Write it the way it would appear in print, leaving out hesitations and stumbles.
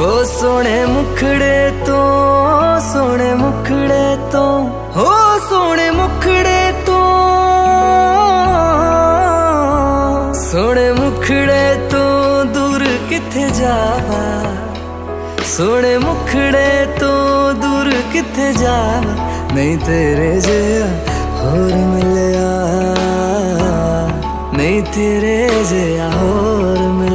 ओ सोने मुखड़े तो, सोने मुखड़े तो, हो सोने मुखड़े तो, सोने मुखड़े तो दूर किथे जावा, सोने मुखड़े तो दूर किथे जावा, नहीं तेरे जिहा होर मिलया, नहीं तेरे जिहा होर मिलया।